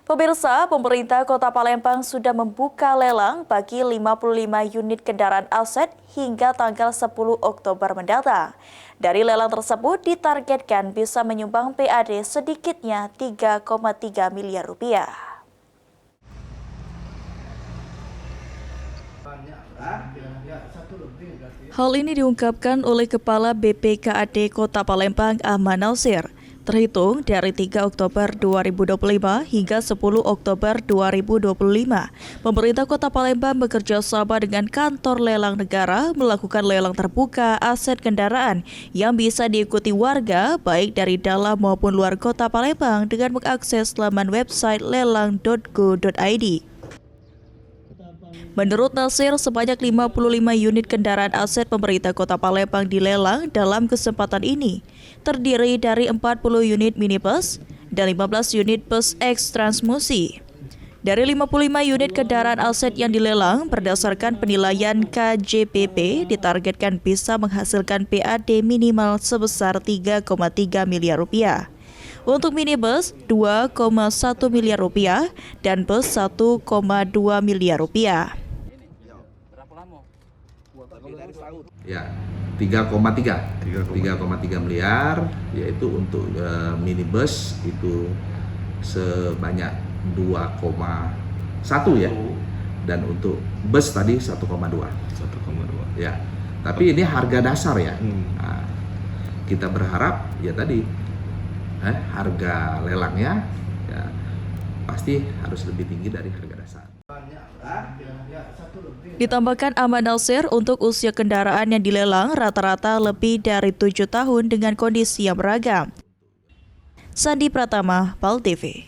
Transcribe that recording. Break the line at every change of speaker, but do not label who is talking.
Pemirsa, pemerintah Kota Palembang sudah membuka lelang bagi 55 unit kendaraan aset hingga tanggal 10 Oktober mendatang. Dari lelang tersebut ditargetkan bisa menyumbang PAD sedikitnya 3,3 miliar rupiah. Hal ini diungkapkan oleh Kepala BPKAD Kota Palembang Ahmad Nasir. Terhitung dari 3 Oktober 2025 hingga 10 Oktober 2025, pemerintah Kota Palembang bekerja sama dengan kantor lelang negara melakukan lelang terbuka aset kendaraan yang bisa diikuti warga baik dari dalam maupun luar Kota Palembang dengan mengakses laman website lelang.go.id. Menurut Nasir, sebanyak 55 unit kendaraan aset pemerintah Kota Palembang dilelang dalam kesempatan ini, terdiri dari 40 unit minibus dan 15 unit bus X Transmusi. Dari 55 unit kendaraan aset yang dilelang, berdasarkan penilaian KJPP, ditargetkan bisa menghasilkan PAD minimal sebesar 3,3 miliar rupiah. Untuk minibus 2,1 miliar rupiah dan bus 1,2 miliar rupiah.
Ya, 3,3 miliar, yaitu untuk minibus itu sebanyak 2,1 ya, dan untuk bus tadi 1,2. Ya, tapi ini harga dasar ya. Nah, kita berharap ya tadi harga lelangnya ya pasti harus lebih tinggi dari harga dasar.
Ditambahkan Ahmad Nasir, untuk usia kendaraan yang dilelang rata-rata lebih dari 7 tahun dengan kondisi yang beragam. Sandi Pratama, PAL TV.